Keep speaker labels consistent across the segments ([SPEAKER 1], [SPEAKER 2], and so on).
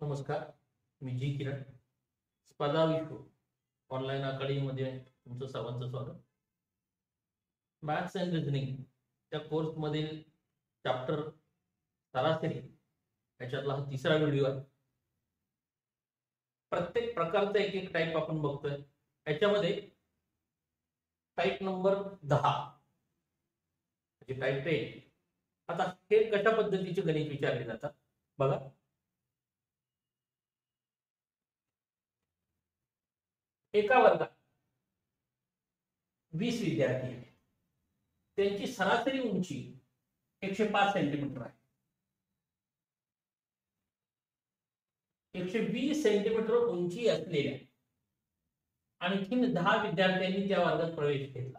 [SPEAKER 1] नमस्कार, मी जी किरण. स्पर्धा विश्व ऑनलाईन अकॅडमीमध्ये तुमचं सर्वांचं स्वागत. मॅथ्स अँड रिझनिंग त्या कोर्समधील चॅप्टर सरासरी याच्यातला हा तिसरा व्हिडिओ आहे. प्रत्येक प्रकारचा एक एक टाईप आपण बघतोय. याच्यामध्ये टाईप नंबर 10 म्हणजे टाईप 10. आता हे कशा पद्धतीचे गणित विचारले जातात बघा. एका वर्गात 20 विद्यार्थी आहेत. त्यांची सरासरी उंची 105 सेंटीमीटर आहे. 120 सेंटीमीटर उंची असलेल्या आणखीन 10 विद्यार्थ्यांनी त्या वर्गात प्रवेश घेतला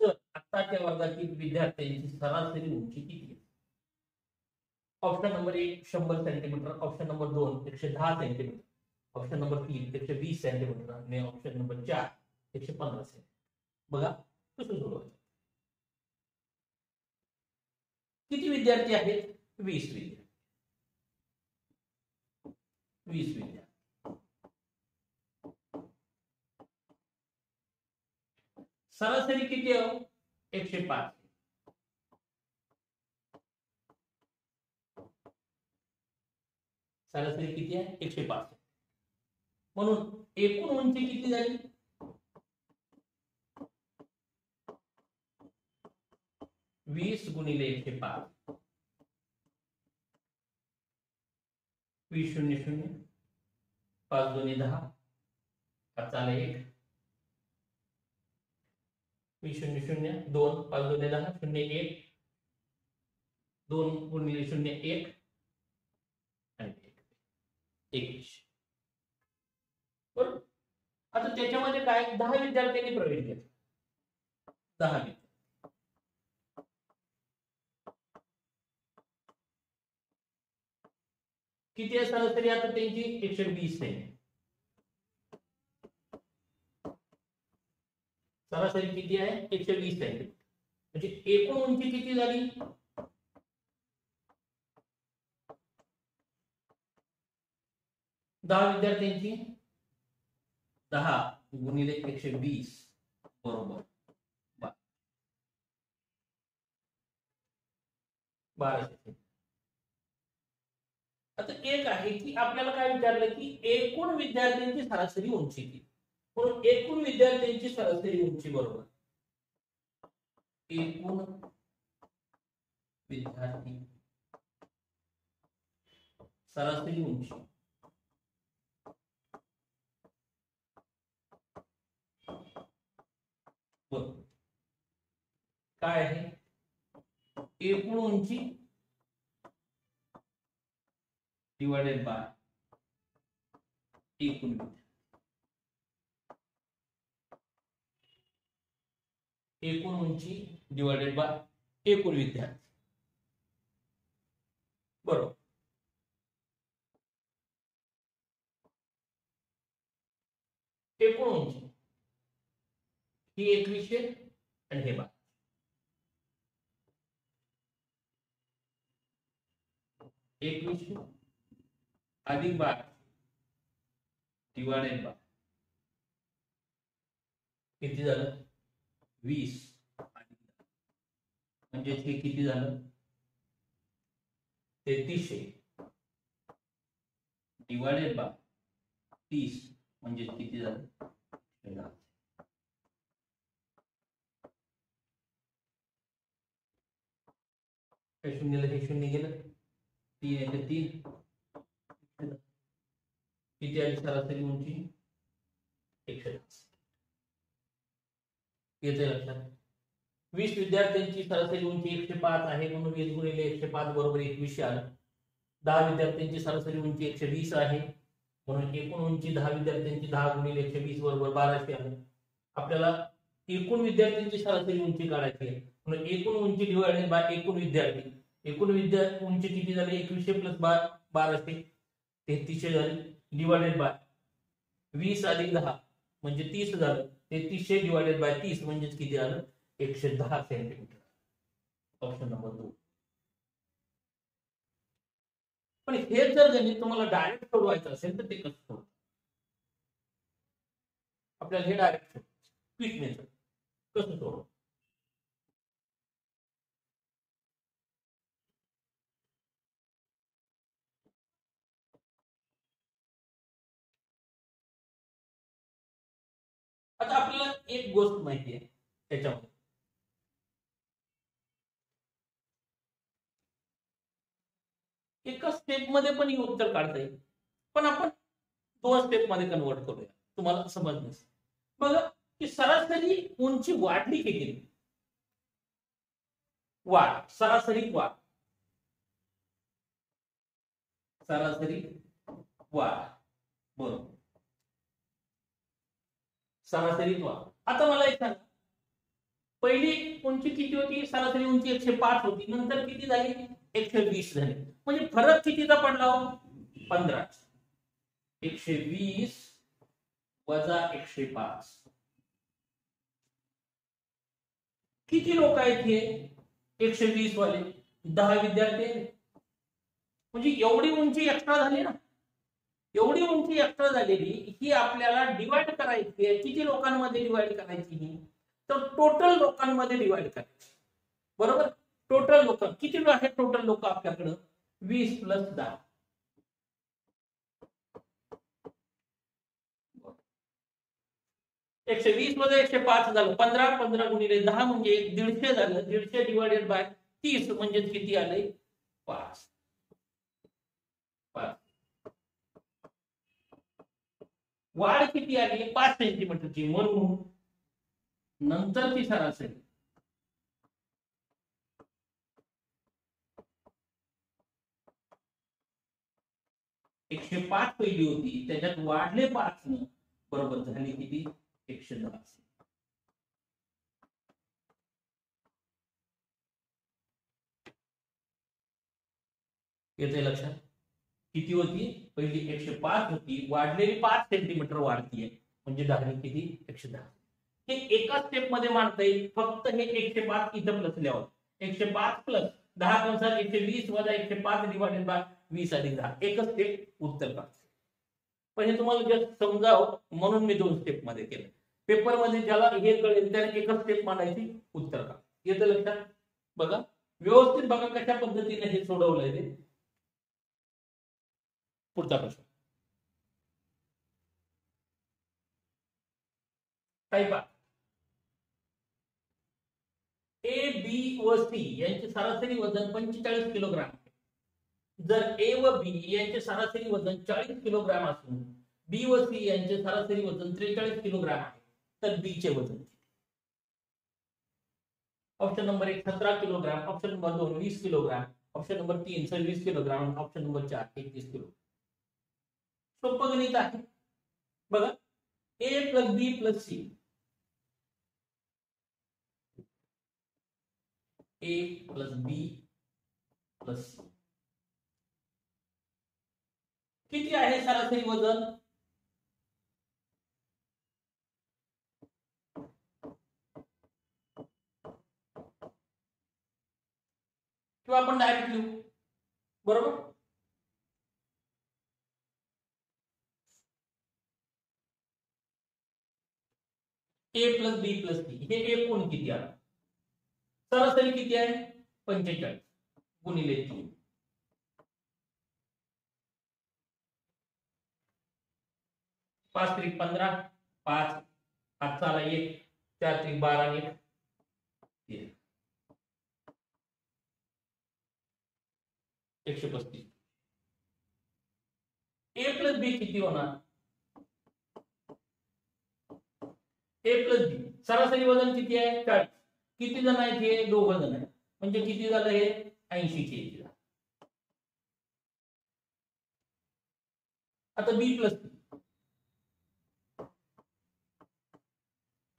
[SPEAKER 1] तर आता त्या वर्गातील विद्यार्थ्यांची सरासरी उंची किती आहे? Option number 1 100 centimetre, option number 2 110 centimetre, option number 3 120 centimetre आणि ऑप्शन नंबर 4 115 सेंटीमीटर. बघा कसं सोडवायचं. किती विद्यार्थी आहेत? 20 विद्यार्थी. 20 विद्यार्थी. सरासरी किती आहे? 105. सरासरी किती आहे? 105. म्हणून एकूण उंची किती झाली? 20 गुणिले 105. 20 0 0 5 2 10 5 1 20 0 0 2 5 2 10 0 1 2 गुणिले 0 1 आणि 21. बरोबर. आता त्याच्यामध्ये काय 10 विद्यार्थ्यांनी प्रवेश घेतला. 10 विद्यार्थी. किती आहे सरासरी आता त्यांची? 120 आहे. सरासरी किती आहे? 120 आहे. म्हणजे एकूण उंची किती झाली? 10 विद्यार्थ्यांची 10 गुणिले 120 बरोबर 1200. आता एक आहे की आपल्याला काय विचारलं की एकूण विद्यार्थ्यांची सरासरी उंची किती. म्हणून एकूण विद्यार्थ्यांची सरासरी उंची बरोबर एकूण विद्यार्थी सरासरी उंची काय आहे? एकूण उंची डिवाइडेड बाय एकूण विद्यार्थी. एकूण उंची डिवाइडेड बाय एकूण विद्यार्थी. बरोबर. एकूण उंची ही 2100 आणि हे 12. अधिक 12 डिवाइडेड बाय किती झालं? 20. म्हणजे हे किती झालं? 3300 डिवाइडेड बाय 30 म्हणजे किती झालं? 10. हे शून्यला हे शून्य गेलं. 3 1 3 किती आली सरासरी उंची? 110. येते लक्षात. 20 विद्यार्थ्यांची सरासरी उंची 105 आहे म्हणून 20 गुणिले 105 बरोबर 2100 आलं. 10 विद्यार्थ्यांची सरासरी उंची 120 आहे म्हणून एकूण उंची 10 विद्यार्थ्यांची 10 गुणिले 120 बरोबर 1200 आलं. आपल्याला एकूण विद्यार्थ्यांची सरासरी उंची काढायची आहे म्हणून एकूण उंची डिवाइडेड बाय एकूण विद्यार्थी. एकूण विद्यार्थी उंची किती झाली? 2100 प्लस 1200 3300 झाली. डिवाइडेड बाय 20 अधिक 10 म्हणजे 30 झालं. 3300 डिवाइडेड बाय 30 म्हणजे किती आलं? 110 सेंटीमीटर. Option number 2. पण हे जर गणित तुम्हाला डायरेक्ट सोडवायचं असेल तर ते कसं सोडवायचं? आपल्याला हे डायरेक्ट क्विक मेथड कसं सोडवायचं? आता आपल्याला एक गोष्ट माहिती आहे त्याच्यामध्ये, एका स्टेप मध्ये पण हे उत्तर काढता येईल, पण आपण 2 स्टेप मध्ये कन्वर्ट करूया तुम्हाला समजण्यास. बघा की सरासरी उंची वाढली किती? वाढ, सरासरी वाढ, सरासरी वाढ, बरोबर, सरासरी वाढ. आता मला एक सांगा, पहिली उंची किती होती? सरासरी उंची 105 होती, नंतर किती झाली? 120 झाली. म्हणजे फरक कितीचा पडला हो? 15. 120 वजा 105. किती लोक आहेत हे 120 वाले? 10 विद्यार्थी आहेत. म्हणजे एवढी उंची एक्स्ट्रा झाली ना, एवढी उंची एक्स्ट्रा झालेली ही आपल्याला डिवाइड करायची आहे. किती लोकांमध्ये डिवाइड करायची ही? तर टोटल लोकांमध्ये डिवाइड करायची, बरोबर. टोटल लोक किती आहेत? टोटल लोक आपल्याकडे 20 प्लस 10. 120 मध्ये 105 झालं, 15 15 गुणिले 10 म्हणजे 150 झालं. 150 डिवाइडेड बाय 30 म्हणजे किती आले? 5. वाढ किती आली? 5 सेंटीमीटरची. म्हणून नंतरची सरासरी 105 पहिली होती, त्याच्यात वाढले 5 न, बरोबर झाली किती? 110. येते लक्षात? किती होती? पहिली 105 होती, वाढलेली 5 सेंटीमीटर वाढतीये, म्हणजे झाली किती? 110. हे एका स्टेप मध्ये मांडता येईल. फक्त हे 105 इथं प्लस लिहावं. 105 प्लस 10 कंसात 120 वजा 105 डिवाइडेड बाय 20 अधिक 10. एकच स्टेप उत्तर काढते. पण हे तुम्हाला जस्ट समजावं म्हणून मी 2 स्टेप मध्ये केलं. पेपर मध्ये ज्याला हे कळेल त्याने एकच स्टेप मांडायची, उत्तर काढ. येतं लक्षात? बघा व्यवस्थित बघा कशा पद्धतीने हे सोडवलंय ते. पुढचा प्रश्न टाइप ए, बी व सी यांचे सरासरी वजन 45 किलोग्राम. जर ए व बी यांचे सरासरी वजन 40 किलोग्राम असून बी व सी यांचे सरासरी वजन 43 किलोग्राम आहे, तर बी चे वजन? Option number 1 17 kilogram, option number 2 20 kilogram, option number 3 26 kilogram, option number 4 31 kilo. सोपं गणित आहे. बघा ए प्लस बी प्लस सी, ए प्लस बी प्लस सी किती आहे सरासरी वजन? किंवा आपण डायरेक्ट लिहू, बरोबर. ए प्लस बी प्लस सी हे एकूण किती आहे? सरासरी किती आहे? 45 गुणिले 3. 5 त्रिक 15, 5 हात चाला 1, 4 त्रिक 12 आणि 1 135. ए प्लस बी किती होणार? ए प्लस बी सरासरी वजन किती आहे? 40. किती जण आहेत? हे 2 जण आहेत, म्हणजे किती झालं हे? 80 kg. आता बी प्लस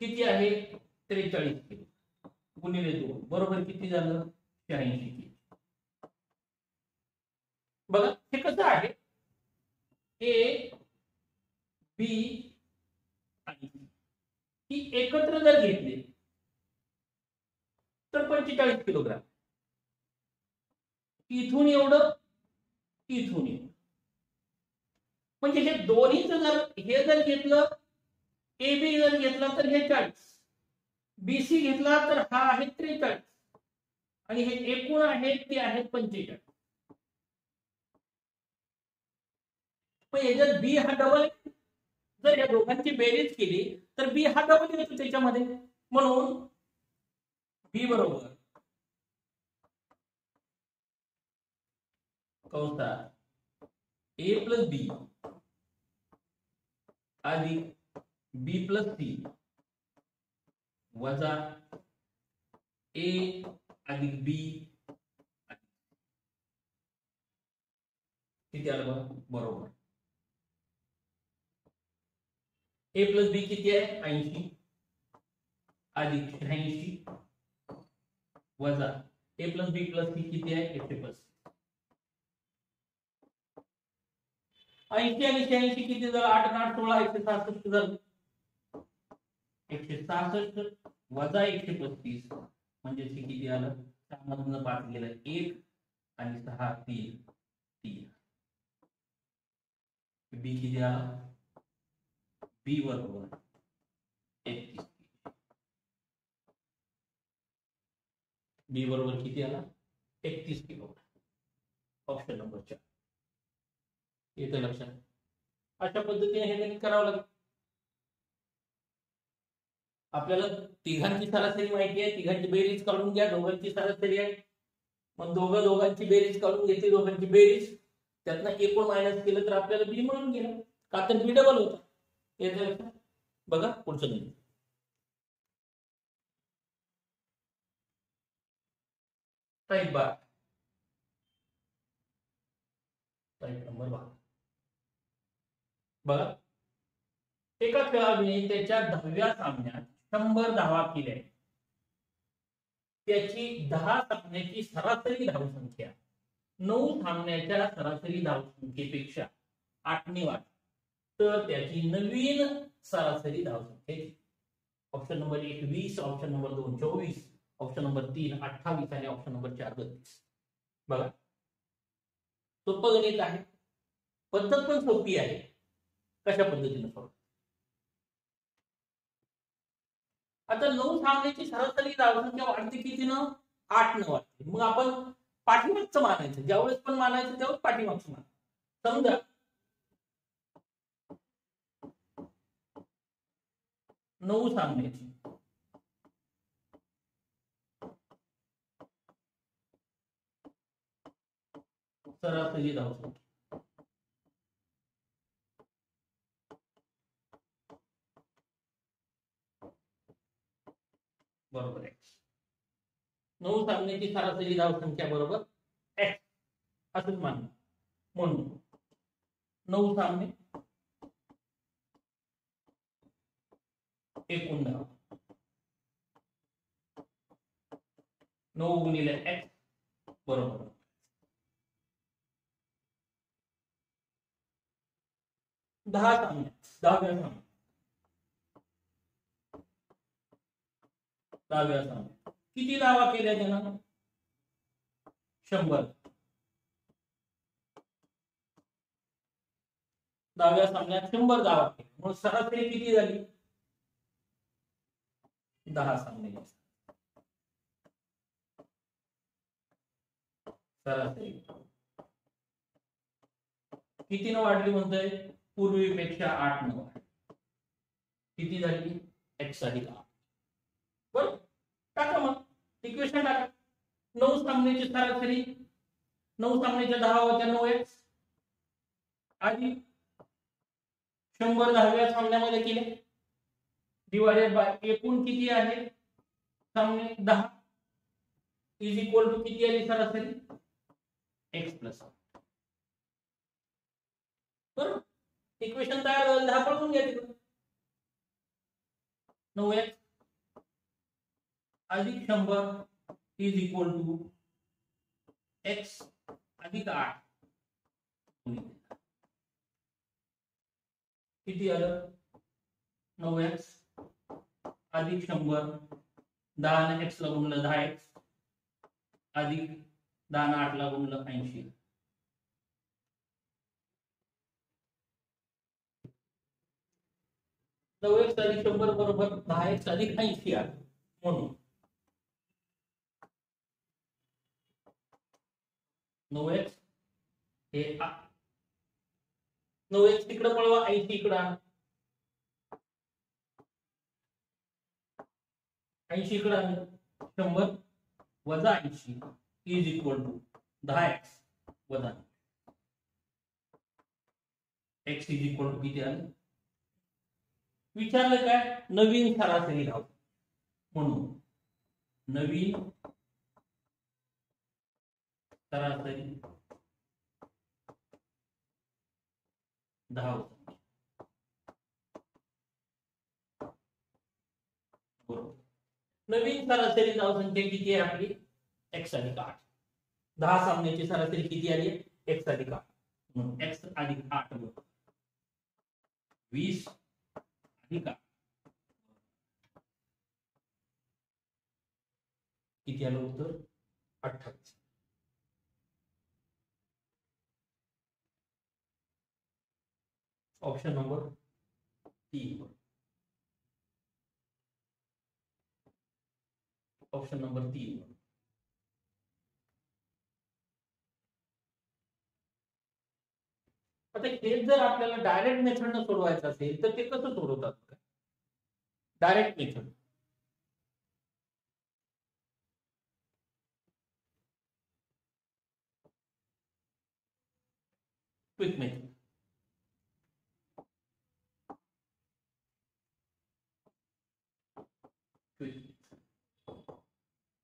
[SPEAKER 1] किती आहे? 43 किलो गुणिले 2 बरोबर किती झालं? 86 kg. बघा हे कसं आहे? ए बी आणि ही एकत्र जर घेतली तर 45 किलोग्राम. इथून एवढं इथून येईल. म्हणजे हे दोन्हीचं हे जर घेतलं, AB जर घेतला तर हे 40, BC घेतला तर हा आहे 43 आणि हे एकूण आहेत ते आहेत 45. पण याच्यात बी हा डबल, जर या दोघांची बेरीज केली तर बी हा डबल येतो त्याच्यामध्ये. म्हणून बी बरोबर कंसात A प्लस बी अधिक बी प्लस सी वजा A अधिक बी किती आलं बरोबर. A प्लस बी किती आहे 80 अधिक 86 वजा A plus B plus C किती आहे 135. 80 आणि 86 किती झालं 8 आणि 8 16 166 झालं. 166 वजा 135 म्हणजे किती आलं 6 मधून 5 गेलं 1 आणि 6 3 3. बी किती आला बी बरोबर 31. बी बरोबर किती आला 31 किलो. ऑप्शन नंबर 4 येतं लक्षात. अशा पद्धतीने हे गणित करावं लागेल. आपल्याला तिघांची सरासरी माहिती आहे, तिघांची बेरीज काढून घ्या. दोघांची सरासरी आहे, मग दोघांची बेरीज काढून घेतली, दोघांची बेरीज त्यातनं एकूण मायनस केलं तर आपल्याला बी म्हणून गेलं, का तर बी डबल होता. येतं लक्षात. बघा पुढचं गणित. Type 12 type number 12. बघा एका खेळाडूने त्याच्या 10व्या सामन्यात 100 धावा केल्या. त्याची 10 सामन्याची सरासरी धावसंख्या 9 सामन्याच्या सरासरी धावसंख्येपेक्षा 8ने वाढ, तर त्याची नवीन सरासरी धावसंख्या. Option number 1 20, option number 2 24, option number 3 28 आणि ऑप्शन नंबर 4 32. बघा सोपं गणित आहे, पद्धत पण सोपी आहे. कशा पद्धतीने सोडवा. आता 9 सामन्याची सरासरी धावसंख्या वाढते किती न 8 न वाढते. मग आपण पाठीमागचं मानायचं, ज्यावेळेस पण मानायचं त्यावेळेस पाठीमागचं मान. समजा 9 सामन्याची सरासरी धावसंख्या बरोबर आहे 9 सामन्याची सरासरी धावसंख्या बरोबर x असंच मानलं. म्हणून 9 सामने एकूण धाव 9 गुणिले x बरोबर 10 सामने 10व्या सामने किती धावा केल्या त्यानं 100. 10व्या सामन्यात 100 धावा केल्या, मग सरासरी किती झाली 10 सामने सरासरी किती न वाढली म्हणतोय पूर्वीपेक्षा 8 न वाढली. किती झाली x अधिक 8. बरोबर टाका मग इक्वेशन टाका. 9 सामन्याची सरासरी 9 सामन्याच्या 10 होत्या 9x आणि 100 10व्या सामन्यामध्ये केले डिवायडेड बाय एकूण किती आहे सामने 10 इज इक्वल टू किती आली सरासरी x प्लस 8. बरोबर इक्वेशन तयार झालं. 10 पळवून घ्या तिकडे 9x अधिक 100 इज इक्वल टू x अधिक 8 किती आलं 9x अधिक 100 10 ने x ला गुणलं 10x अधिक 10 ने 8 ला गुणलं 80 9x अधिक 100 बरोबर 10x अधिक 80 आहे. म्हणून 9x हे 9x तिकडे पळवा, 80 इकडे आणा, 80 इकडे आणा, 100 वजा 80 इज इक्वल टू 10x वजा x इज इक्वल टू किती आलं? विचारलं काय? नवीन सरासरी लाव. म्हणून नवीन सरासरी 10 बरोबर. नवीन सरासरी धावसंख्या किती आहे आपली? x अधिक 8. 10 सामन्याची सरासरी किती आली? x अधिक 8. म्हणून x अधिक 8 बरोबर 20 अधिक 8 किती आलं उत्तर? 28. Option number 3. Option number 3. आता हे जर आपल्याला डायरेक्ट मेथडनं सोडवायचं असेल तर ते कसं सोडवतात? Direct method quick method.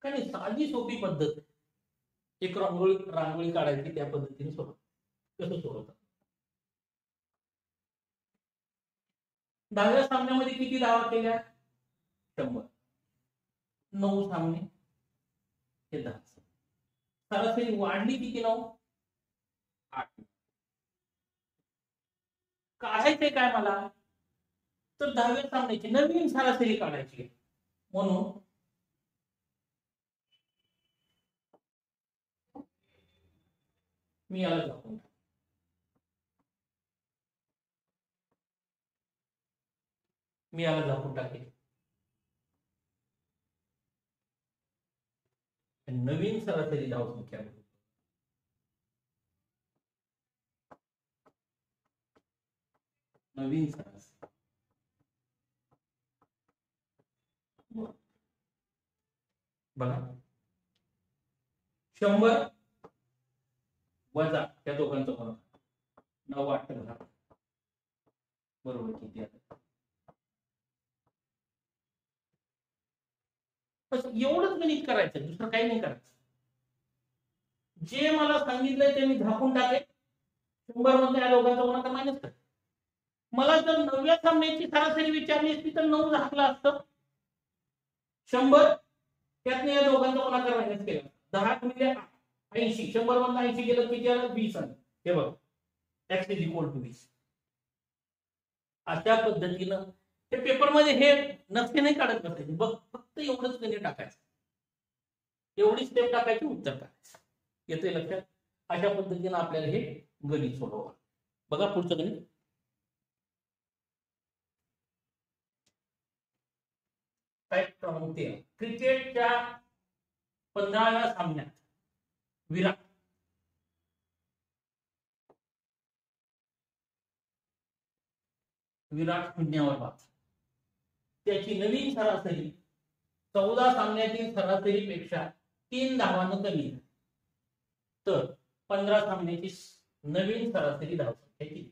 [SPEAKER 1] कारण साधी सोपी पद्धत, एक रांगोळी काढायची, त्या पद्धतीने सोडव. कसं सोडवतात? 10व्या सामन्यामध्ये किती धावा केल्या? 100. 9 सामने हे 10. सरासरी वाढली किती? 9 8. काढायचंय काय मला? तर 10व्या सामन्याची नवीन सरासरी काढायची आहे. म्हणून मी याला दाखवून टाकेल. नवीन सरासरी धावसंख्या नवीन सरासरी बघा 100 वजा त्या दोघांचं फरक 9 8 बरोबर किती आहे? बस एवढंच गणित करायचं, दुसरं काही नाही करायचं. जे मला सांगितलंय ते मी झाकून टाकेल. 100 मध्ये या दोघांचा गुणाकार मायनस कर. मला जर 9व्या सामन्याची सरासरी विचारली असती तर 9 झाकलं असतं. 100 त्यातनं या दोघांचा गुणाकार मायनस केला. 10 गुणिले 80. 100 मधून 80 गेलं किती आलं? 20 आलं. हे बघ x इज इक्वल टू 20. अशा पद्धतीनं ते पेपर मध्ये हे नक्की नाही काढत बसायचे. बघ फक्त एवढंच गणित टाकायचं, एवढी स्टेप टाकायची, उत्तर टाकायचं. येते लक्षात? अशा पद्धतीनं आपल्याला हे गणित सोडवा. बघा पुढचं गणित. क्रिकेटच्या 15व्या सामन्यात विराट शून्यावर बाद. त्याची नवीन सरासरी 14 सामन्यातील सरासरीपेक्षा 3 धावांनी कमी. तर 15 सामन्याची नवीन सरासरी धावसंख्या किती?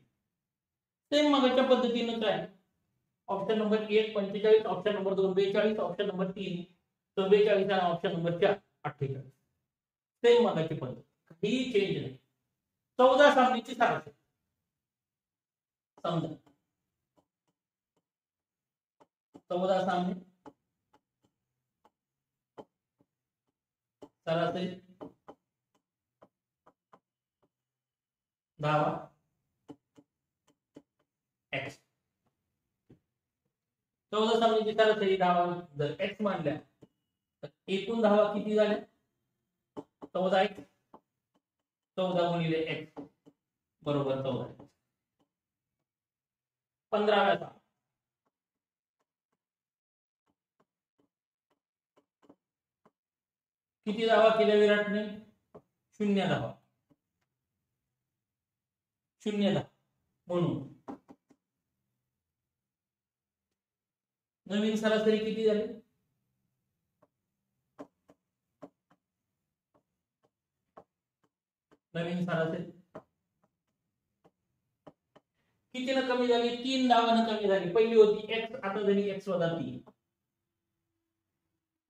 [SPEAKER 1] सेम मागच्या पद्धतीनं काय? Option number 1 45, option number 2 42, option number 3 44 आणि ऑप्शन नंबर 4 48. सेम मागाची पद्धत, काही चेंज नाही. 14 सामन्याची सरासरी समजा 14 सामने सरासरी धावा x. 14 सामन्याची सरासरी धावा जर x मानल्या तर एकूण धावा किती झाल्या? 14x. 14 गुणिले x बरोबर 14. 15व्या किती धावा केल्या विराटने? 0 धावा. 0 धावा. म्हणून नवीन सरासरी किती झाली? नवीन सरासरी कितीनं कमी झाली? 3 धावानं कमी झाली. पहिली होती x, आता झाली x वजा 3.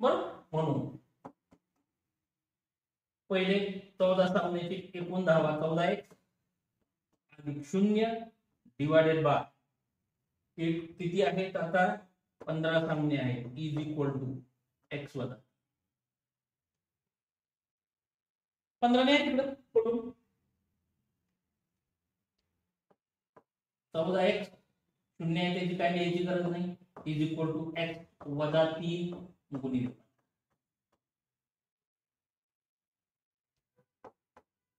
[SPEAKER 1] बरोबर. म्हणून पहिले 14 सामन्याची एकूण धावा 14x अधिक 0 डिवायडेड बाय किती आहेत आता? 15 सामने आहेत इज इक्वल टू x वजा 15 नाही तिकडं पडून 14x 0 आहे त्याची काय लिहायची गरज नाही. इज इक्वल टू x वजा 3 गुणिले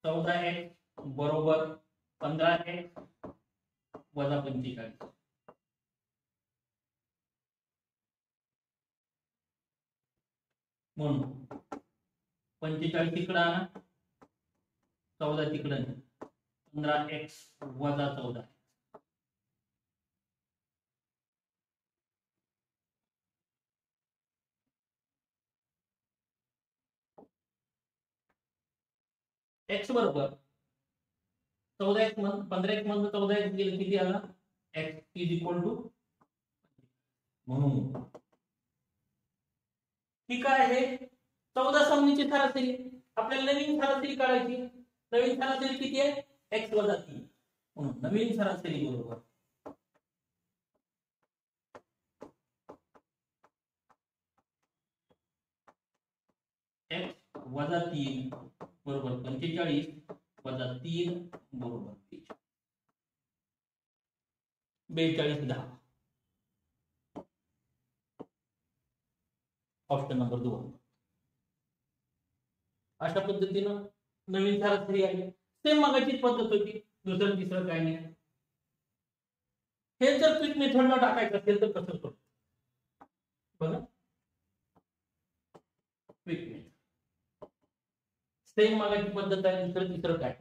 [SPEAKER 1] 14x बरोबर 15x वजा 45. म्हणून 45 तिकडं आणा, 14 तिकडं, 15x वजा 14. x बरोबर 14x 15x मधून 14x गेलं किती आला? x is equal to. म्हणून ठीक आहे. 14 सामन्याची सरासरी आपल्याला नवीन सरासरी काढायची. नवीन सरासरी किती आहे? x वजा 3. म्हणून नवीन सरासरी बरोबर x वजा 3 बरोबर 45 वजा 3 बरोबर 42 10. Option number 2. अशा पद्धतीनं नवीन सरासरी आहे. सेम मगाची पद्धत होती, दुसरं तिसरं काय नाही. हे जर क्विक मेथडला टाकायचं असेल तर कसं करतो बघा. क्विक मेथड सेम मगाची पद्धत आहे, दुसरं तिसरं काय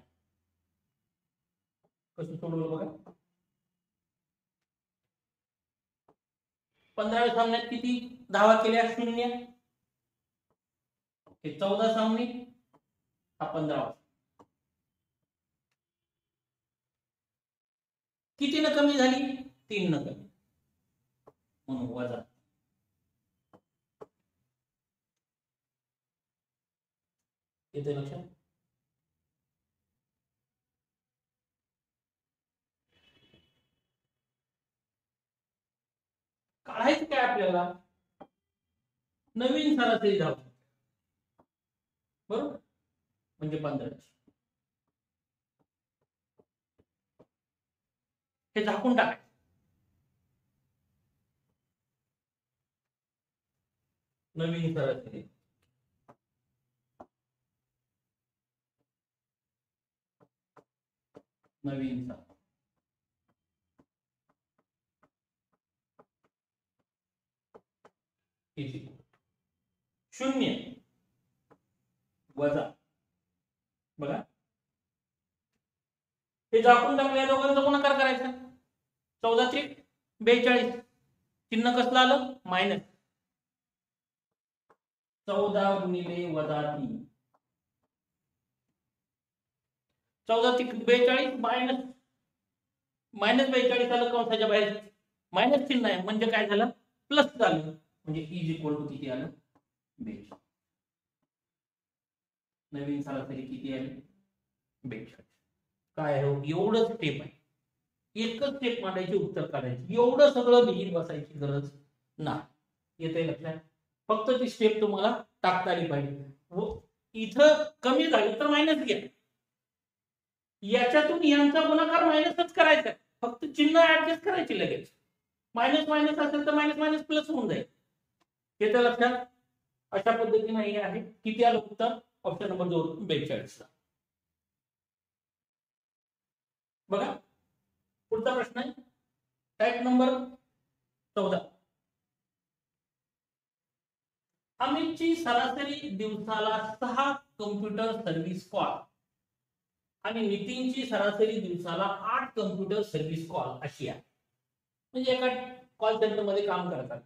[SPEAKER 1] कसं सोडवलं बघा. 15 सामन्यात किती धावा केल्या? 0. हे 14 सामने, हा 15. किती न कमी झाली? 3 न कमी, म्हणून वजा. येते लक्षात? काढायचं काय आपल्याला? नवीन सरासरी धावा बरोबर, म्हणजे 15. हे झाकून टाकायचं. नवीन सरासरी नवीन सरासरी 0 वजा बघा. हे झाकून टाकल्या दोघांचा गुणाकार करायचा. 14 चे 42, चिन्ह कसलं आलं? मायनस. 14 गुणिले वजा 3, 14 चे 42 मायनस मायनस 42 आलं कंसाच्या बाहेर. मायनस चिन्ह आहे म्हणजे काय झालं? प्लस झालं. म्हणजे इज इक्वल टू किती आलं? 42. नवीन सरासरी किती आली? 42. काय हो, एवढंच स्टेप आहे. एकच स्टेप मांडायची, उत्तर काढायची. एवढं सगळं लिहित बसायची गरज नाही. येते लक्षात? फक्त ती स्टेप तुम्हाला टाकता आली पाहिजे. इथं कमी झाली तर मायनस घ्या. याच्यातून यांचा गुणाकार मायनसच करायचा. फक्त चिन्ह ऍडजस्ट करायची लगेच. मायनस मायनस असेल तर मायनस मायनस प्लस होऊन जाईल. येते लक्षात? अशा पद्धतीने हे आहे. किती आलं उत्तर? Option number 2 42. बघा पुढचा प्रश्न आहे टाइप नंबर 14. अमितची सरासरी दिवसाला 6 कम्प्युटर सर्व्हिस कॉल आणि नितीनची सरासरी दिवसाला 8 कम्प्युटर सर्व्हिस कॉल अशी आहे. म्हणजे एका कॉल सेंटर मध्ये काम करतात.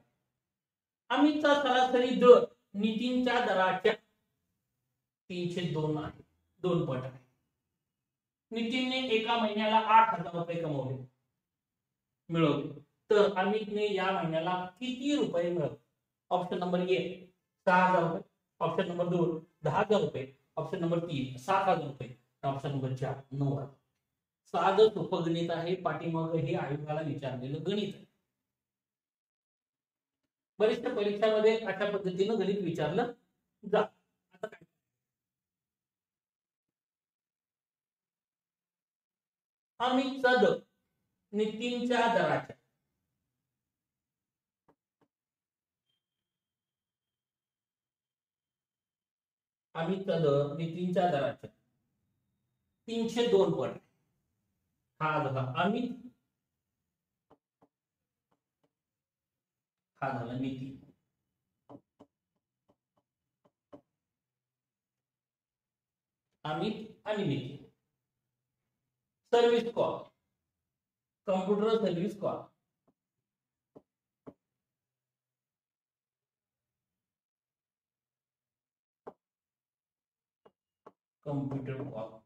[SPEAKER 1] अमितचा सरासरी दर नितीनच्या दराच्या 302 आहे, 2 पट आहे. नितीनने एका महिन्याला 8,000 रुपये मिळवले, तर अमितने या महिन्याला किती रुपये मिळवले? ऑप्शन नंबर ए 6,000 रुपये, ऑप्शन नंबर 2 10,000 रुपये, ऑप्शन नंबर 3 7,000 रुपये, ऑप्शन नंबर 4 9,000. साधं सोपं गणित आहे, पाठीमाग हे आयोगाला विचारलेलं गणित आहे. वरिष्ठ परीक्षामध्ये अशा पद्धतीनं गणित विचारलं जा. आता काय अमितचा दर नितीनच्या दराच्या अमितचा दर नितीनच्या दराच्या 302 पट. हा झाला अमित, हा झाला नितीन. अमित आणि Nitin. Service call, computer service call. Computer call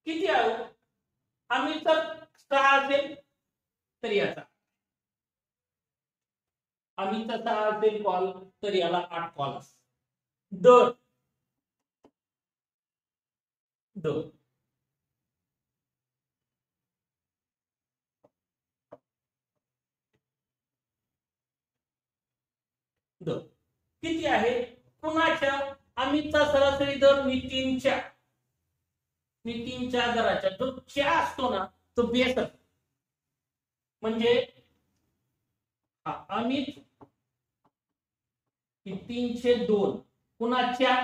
[SPEAKER 1] किती आहे? अमितचा 6 असेल तर याचा, अमितचा 6 असेल कॉल तर याला 8 कॉल असतात. दर दर दर किती आहे? कुणाच्या? अमितचा सरासरी दर नितीनच्या दराच्या. जो च्या असतो ना तो बेस असतो. म्हणजे अमित 302 कुणाच्या?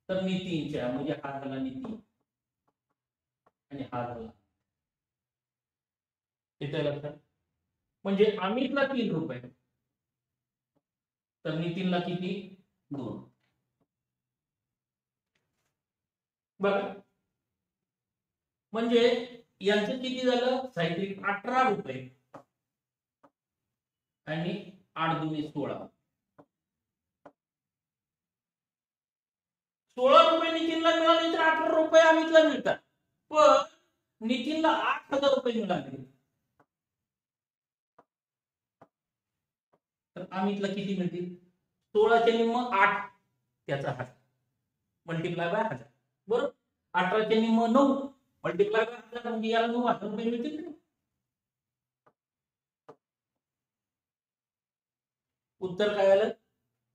[SPEAKER 1] तर नितीनच्या. म्हणजे हा झाला नितीन आणि हा झाला. येतंय लक्षात? म्हणजे अमितला 3 रुपये तर नितीनला किती? 2. बघा म्हणजे यांचं किती झालं? साहित्रिक 18 रुपये आणि 8 दुनी 16. 16 रुपये नितीनला मिळाले तर 18 रुपये अमितला मिळतात. पण नितीनला 8,000 रुपये मिळाले तर अमितला किती मिळतील? 16चे निम्म 8 त्याचा 1000 मल्टिप्लाय बाय 1000. बरोबर. 18चे निम्म 9 मल्टिप्लाय बाय 1000 म्हणजे याला 9,000 रुपये मिळतील. उत्तर काय आलं?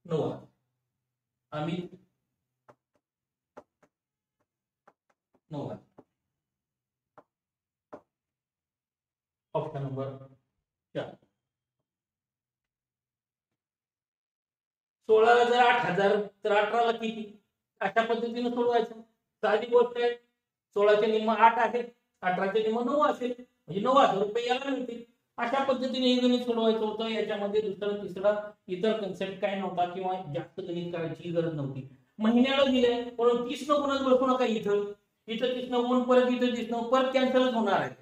[SPEAKER 1] 9,000. अमित 9,000. Option number 4. 16ला जर 8,000 तर 18ला किती? अशा पद्धतीने सोडवायचं. साधी गोष्ट आहे. 16चे निम्म 8 आहे, 18चे निम्म 9 असेल म्हणजे 9,000 रुपये याला मिळतील. अशा पद्धतीने हे गणित सोडवायचं होतं. याच्यामध्ये दुसरं तिसरं इतर कन्सेप्ट काय नव्हता किंवा जास्त गणित करायची गरज नव्हती. महिन्याला दिले म्हणून 30 न गुणच बसू नका. इथं 30 न गुण परत इथं 30 न परत कॅन्सलच होणार आहे.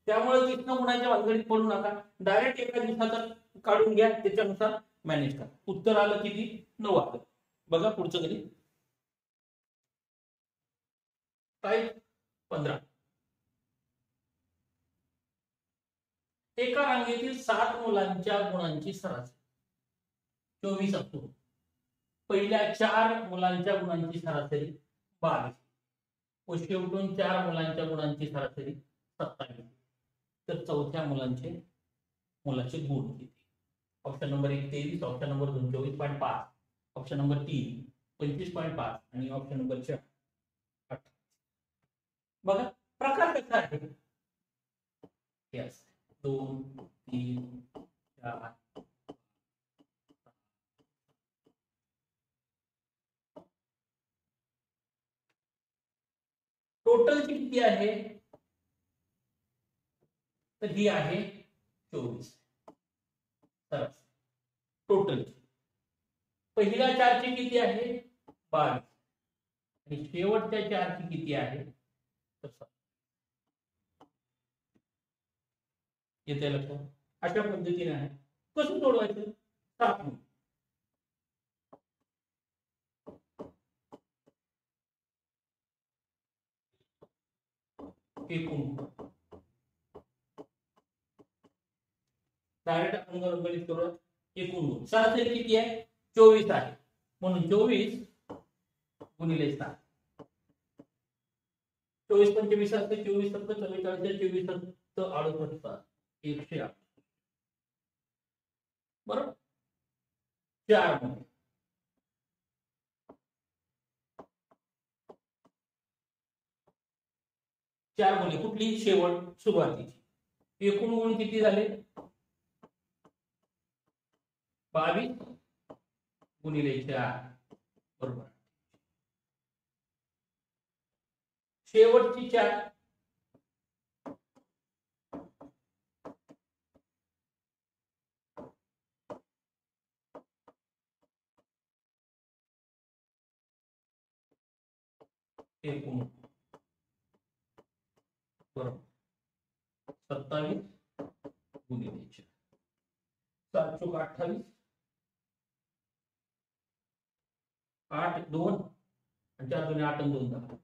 [SPEAKER 1] त्यामुळे 30 न गुणाच्या भानगडीत पडू नका. डायरेक्ट एका दिवसाचा काढून घ्या, त्याच्यानुसार मॅनेज करा. उत्तर आलं किती? 9,000. बघा पुढचं गणित. काय 15. एका रांगेतील 7 मुलांच्या गुणांची सरासरी 24 असतो. पहिल्या 4 मुलांच्या गुणांची सरासरी 22. शेवटून 4 मुलांच्या गुणांची सरासरी 27. तर चौथ्या मुलाचे गुण किती? Option number 1 23, option number 2 24.5, option number 3 25.5 आणि ऑप्शन नंबर 4 8. बघा प्रकार कसा आहे. यस 2 3 4 टोटल किती आहे? तर ही आहे 24 टोटल पहिल्या 4 चे किती आहे 22 आणि शेवटच्या 4 चे किती आहे तसं येते लक्षात अशा पद्धतीने आहे कसं सोडवायचं टाकून एकूण डायरेक्ट अंगणगणित करूया एकूण गुण सरासरी किती आहे 24 आहे म्हणून 24 गुणिले 7 24 25 असते 24 सत्तर 44 24 सत्तर 68 108 बरोबर 4 मध्ये 4 गुणे कुठली शेवट सुरुवातीची एकूण गुण किती झाले 22 गुणिले 4 बरोबर शेवटची 4 एकूण बरोबर 27 गुणिले 4 7 चौक 28 8 2 आणि 4 2 8 आणि 2 10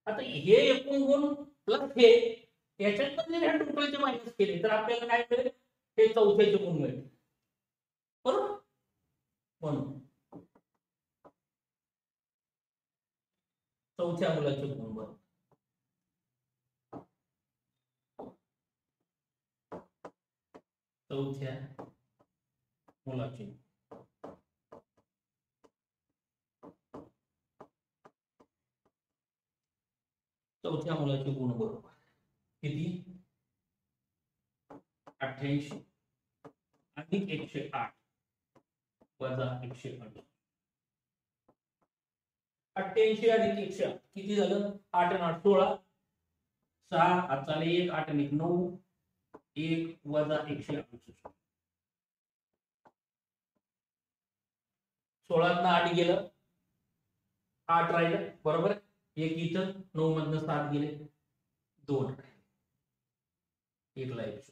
[SPEAKER 1] आता हे एकूण गुण प्लस हे याच्यात जर टोटलचे मायनस केले तर आपल्याला काय मिळेल हे चौथ्याचे गुण मिळेल बरोबर म्हणून चौथ्या मुलाचे गुण बरोबर चौथ्या मुलाचे चौथ्या मुलाचे गुण बरोबर किती 88 अधिक 108 वजा 108 88 अधिक 108 किती झालं 8 आणि 8 16 6 हात चाले 1 8 आणि 1 9 1 वजा 168 16 8 गेलं 8 राहिलं बरोबर 1 इथं 9 मधनं 7 गेले 2 1 ला 1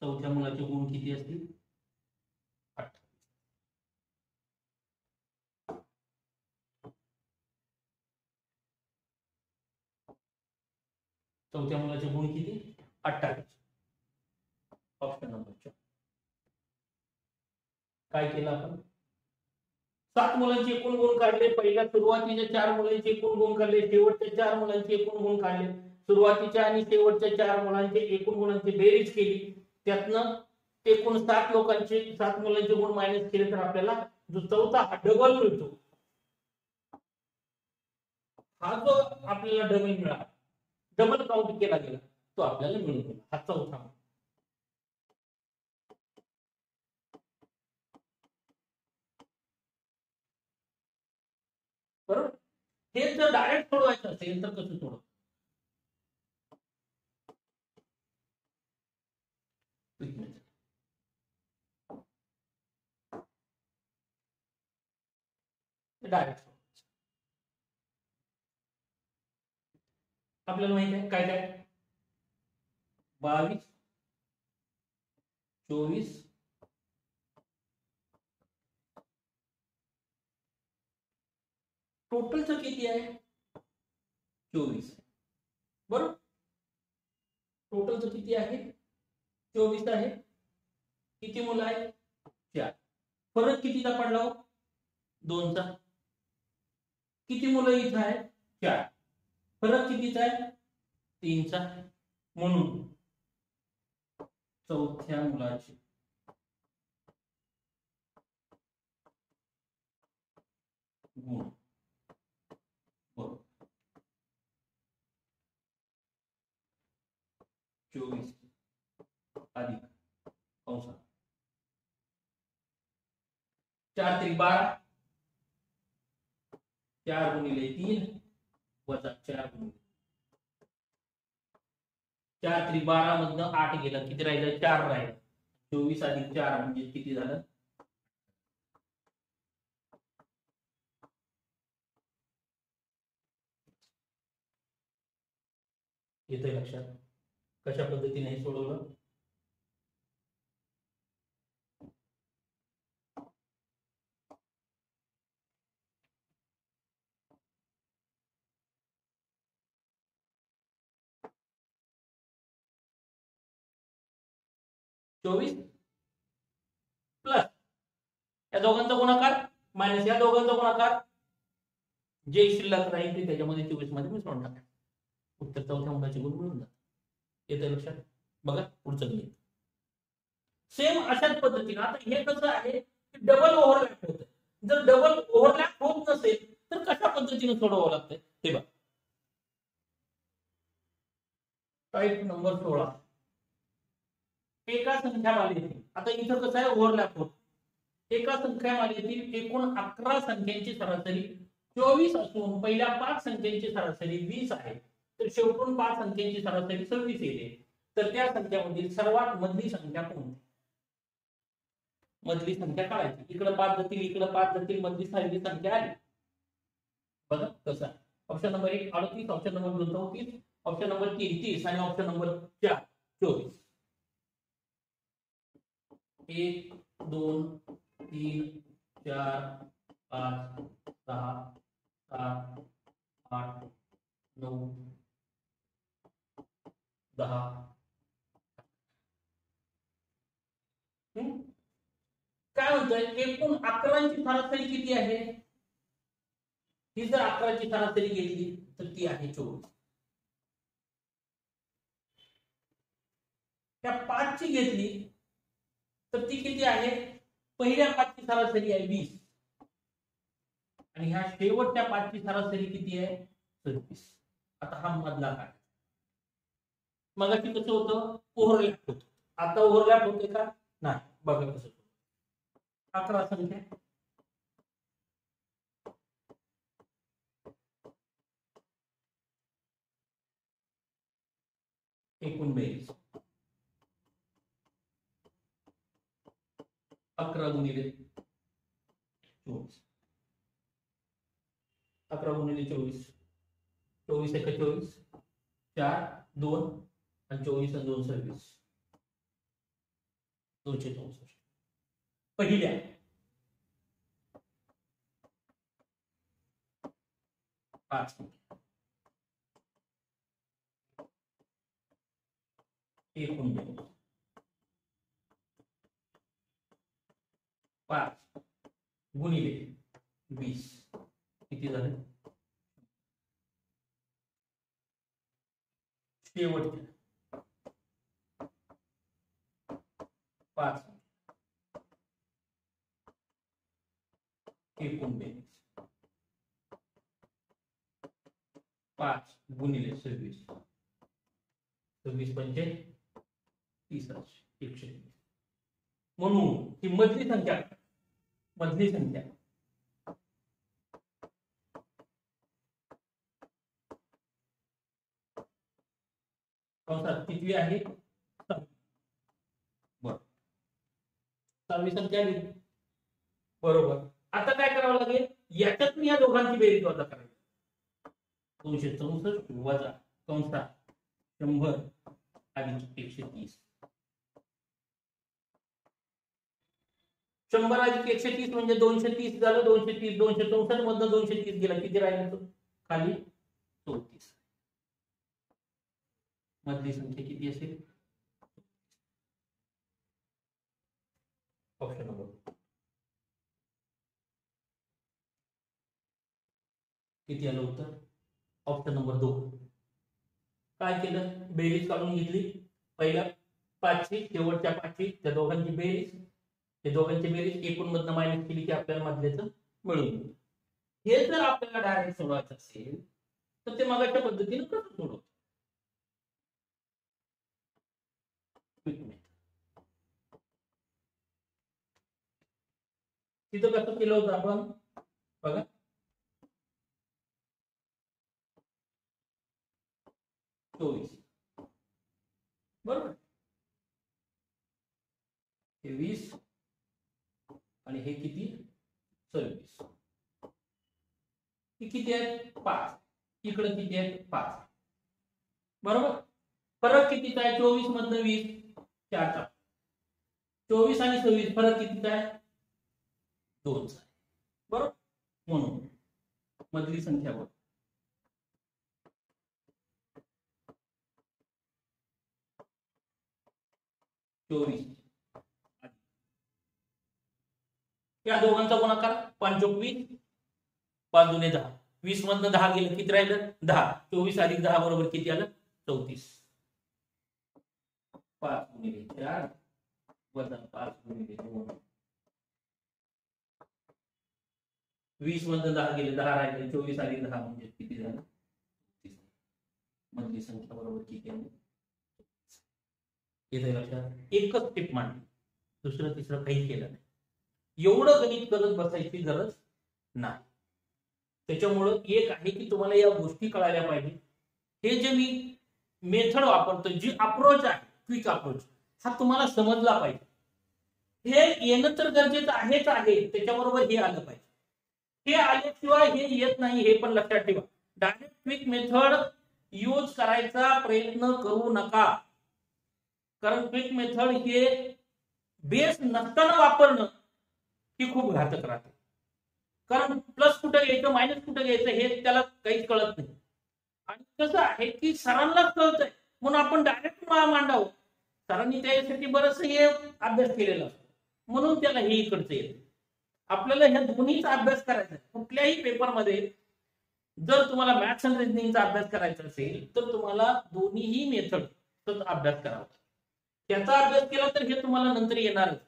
[SPEAKER 1] चौथ्या मुलाचे गुण किती असतील 8 चौथ्या मुलाचे गुण किती 28 ऑप्शन नंबर 4 काय केलं आपण 7 मुलांचे एकूण गुण काढले पहिल्या सुरुवातीच्या 4 मुलांचे एकूण गुण काढले शेवटच्या 4 मुलांचे एकूण गुण काढले सुरुवातीच्या आणि शेवटच्या 4 मुलांचे एकूण गुणांची बेरीज केली त्यातनं एकूण 7 लोकांचे 7 मुलांचे गुण मायनस केले तर आपल्याला जो चौथा हा डबल मिळतो हा जो आपल्याला डबल मिळाला डबल काउंट केला गेला तो आपल्याला मिळतो हा चौथा बरोबर हे जर डायरेक्ट सोडवायचं असेल तर कसं सोडव डायरेक्ट आपल्याला माहिती आहे काय काय 22 24 टोटलचं किती आहे 24 बरोबर टोटलचं किती आहे 24 आहे किती मुलं आहेत 4 फरक कितीचा पडला 2चा किती मुलं इथं आहेत 4 फरक कितीचा आहे 3चा म्हणून चौथ्या मुलाचे गुण 24 अधिक कंसात 4 3 12 4 गुणिले 3 वजा 4 गुणिले 4 3 12 मधनं 8 गेलं, किती राहिलं? 4 राहिलं. 24 अधिक 4 म्हणजे किती झालं? येतंय लक्षात कशा पद्धतीने हे सोडवलं? चोवीस प्लस या दोघांचा गुणाकार मायनस या दोघांचा गुणाकार, जे शिल्लक राहील ते त्याच्यामध्ये 24 मध्ये मिसळून टाका. उत्तर चौथ्या मुलाची गुण मिळून जातं. येतंय लक्षात? बघा पुढचं गणित सेम अशाच पद्धतीने. आता हे कसं आहे, डबल ओव्हरलॅप होतं. जर डबल ओव्हरलॅप होत नसेल तर कशा पद्धतीने सोडवावं लागतंय ते बघा. टाईप नंबर 16 एका संख्या मालेतील, आता इथं कसं आहे ओव्हरलॅप होत, एका संख्या मालेतील एकूण 11 संख्यांची सरासरी 24 असून पहिल्या 5 संख्यांची सरासरी 20 आहे, तर शेवटून 5 संख्यांची सरासरी 26 येते, तर त्या संख्यामधील सर्वात मधली संख्या कोणती? मधली संख्या काढायची. इकडे 5 जातील, इकडे 5 जातील, मधली सारखी संख्या आली. बघा कसं आहे. Option number 1 38, option number 2 34, option number 3 30 आणि ऑप्शन नंबर 4 24. 1 2 3 4 5 6 7 8 9 10. काय म्हणतोय? एकूण 11ची सरासरी किती आहे? ही जर 11ची सरासरी घेतली तर ती आहे 24. त्या 5ची घेतली तर ती किती आहे? पहिल्या 5ची सरासरी आहे 20 आणि ह्या शेवटच्या 5ची सरासरी किती आहे? 26. आता हा मधला काय? मगाशी कसं होतं? ओव्हरलॅप होतं. आता ओव्हरलॅप होते का? नाही. बघा कसं 11 संख्या एकूण बेरीज 11 गुणिले 24, 11 गुणिले 24, 24 एक 24, 4 2 आणि 24 आणि 2 26, 264. पहिल्या 5 एकूण बेरीज 5 गुणिले 20 किती झाले? शेवटच्या 5 एकूण बेरीज 5 गुणिले 26, 26 पंचे 30, 120. म्हणून ही मधली संख्या, मधली संख्या कंसात किती आहे? बरं 26 संख्या आली बरोबर. आता काय करावं लागेल? याच्यातून या दोघांची बेरीज वजा करायची. 264 वजा कंसात 100 अधिक 130. 100 अधिक 130 म्हणजे 230 झालं. 230 264 मधनं 230 गेला, किती राहिलं? खाली 34. मधली संख्या किती असेल? ऑप्शन नंबर किती आलं उत्तर? Option number 2. काय केलं? बेरीज काढून घेतली. पहिल्या 5ची शेवटच्या 5ची, त्या दोघांची बेरीज, ते दोघांची बेरीज एकूण मधनं मायनस केली की आपल्याला मधल्याचं मिळून येईल. हे जर आपल्याला डायरेक्ट सोडवायचं असेल तर ते मागाच्या पद्धतीने कसं सोडवतो? तिथं कसं केलं होतं आपण बघा. बरोबर. हे 20 आणि हे किती 26. हे किती आहेत 5. इकडे किती आहेत 5. बरोबर. फरक कितीचा आहे 24 मधनं 20 4चा. 24 आणि 26 फरक कितीचा आहे 2चा. बरोबर. म्हणून मधली संख्या बघ 24. या दोघांचा गुणाकार 5 × 20 5 × 10. 20 मधनं 10 गेलं किती राहिलं 10. 24 + 10 बरोबर किती आलं 34. 5 × 4 वजा 5 × 2. 20 मधनं 10 गेले 10 राहिले. 24 + 10 म्हणजे किती झालं 30. मधली संख्या बरोबर किती आहे येते लक्षात. एकच टिप मांडली, दुसरं तिसरं काही केलं नाही. एवढं गणित करत बसायची गरज नाही. त्याच्यामुळं एक आहे की तुम्हाला या गोष्टी कळायला पाहिजे. हे जे मी मेथड वापरतो, जी अप्रोच आहे क्विक अप्रोच, हा तुम्हाला समजला पाहिजे. हे येणं तर गरजेचं आहेच आहे, त्याच्याबरोबर हे आलं पाहिजे. हे आल्याशिवाय हे येत नाही हे पण लक्षात ठेवा. डायरेक्ट क्विक मेथड यूज करायचा प्रयत्न करू नका, कारण क्विक मेथड हे बेस नसताना वापरणं ही खूप घातक राहते. कारण प्लस कुठे घ्यायचं मायनस कुठे घ्यायचं हे त्याला काहीच कळत नाही. आणि कसं आहे की सरांनाच कळतंय म्हणून आपण डायरेक्ट मांडावं. सरांनी त्यासाठी बरंच हे अभ्यास केलेला असतो म्हणून त्याला हे इकडचं येतं. आपल्याला ह्या दोन्हीचा अभ्यास करायचा आहे. कुठल्याही पेपरमध्ये जर तुम्हाला मॅथ्स आणि रिझनिंगचा अभ्यास करायचा असेल तर तुम्हाला दोन्हीही मेथडचा अभ्यास करावा. त्याचा अभ्यास केला तर हे तुम्हाला नंतर येणारच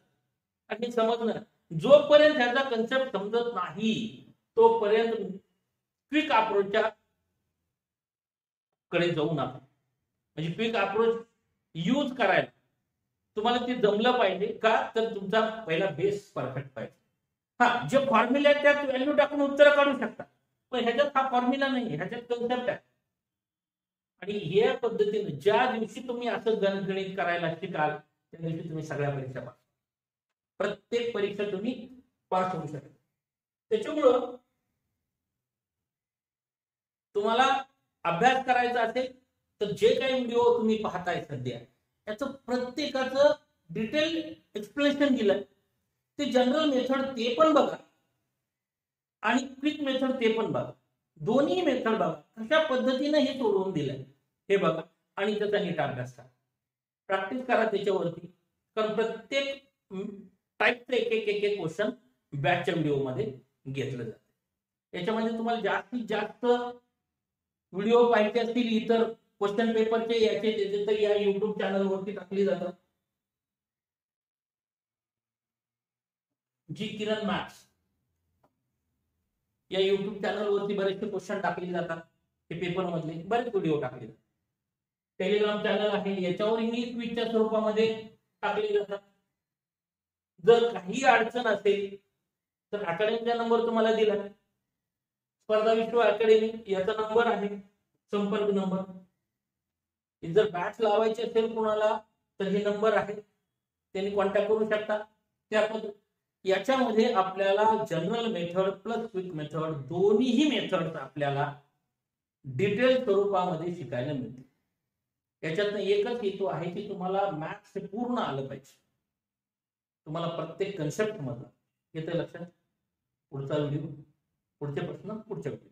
[SPEAKER 1] आणि समजणार. जोपर्यंत ह्याचा कन्सेप्ट समजत नाही तोपर्यंत क्विक अप्रोचच्या कडे जाऊ नका. म्हणजे क्विक अप्रोच यूज करायला तुम्हाला ते जमलं पाहिजे का, तर तुमचा पहिला बेस परफेक्ट पाहिजे. हा, जे फॉर्म्युला आहेत त्यात व्हॅल्यू टाकून उत्तर काढू शकता, पण ह्याच्यात हा फॉर्म्युला नाही, ह्याच्यात कन्सेप्ट आहे. आणि या पद्धतीने ज्या दिवशी तुम्ही असं गणित करायला शिकाल त्या दिवशी तुम्ही सगळ्या परीक्षा पास, प्रत्येक परीक्षा तुम्ही पास होऊ शकाल. त्याच्यामुळं तुम्हाला अभ्यास करायचा असेल तर जे काही व्हिडिओ तुम्ही पाहताय सध्या याचं प्रत्येकाचं डिटेल एक्सप्लेनेशन दिलंय. ते जनरल मेथड ते पण बघा आणि क्विक मेथड ते पण बघा. दोन्ही मेथड बघा कशा पद्धतीने हे सोडवून दिलंय हे बघा आणि त्याचा नीट अभ्यास करा, प्रॅक्टिस करा त्याच्यावरती. कारण प्रत्येक टाईपचे एक क्वेश्चन बॅचच्या व्हिडिओ मध्ये घेतलं जातं. याच्यामध्ये तुम्हाला जास्तीत जास्त व्हिडिओ पाहिजे असतील इतर क्वेश्चन पेपरचे याचे त्याचे तर या युट्यूब चॅनलवरती टाकली जातात. जी किरण मॅथ्स या युट्यूब चॅनलवरती बरेचसे क्वेश्चन टाकले जातात. हे पेपर मधले बरेच व्हिडिओ टाकले जातात. टेलिग्राम चॅनल आहे याच्यावरही क्विजच्या स्वरूपामध्ये टाकले जातात. जर काही अडचण असेल तर अकॅडमीचा नंबर तुम्हाला दिला, स्पर्धा विश्व अकॅडमी याचा नंबर आहे, संपर्क नंबर. जर बॅच लावायची असेल कोणाला तर हे नंबर आहे, त्यांनी कॉन्टॅक्ट करू शकता. त्या याच्यामध्ये आपल्याला general method plus quick method दोन्हीही मेथड आपल्याला डिटेल स्वरूपामध्ये शिकायला मिळते. याच्यातनं एकच हेतू आहे की तुम्हाला मॅथ्स हे पूर्ण आलं पाहिजे, तुम्हाला प्रत्येक कन्सेप्ट मधला. येतं लक्षात. पुढचा व्हिडिओ, पुढचे प्रश्न पुढच्या व्हिडिओ.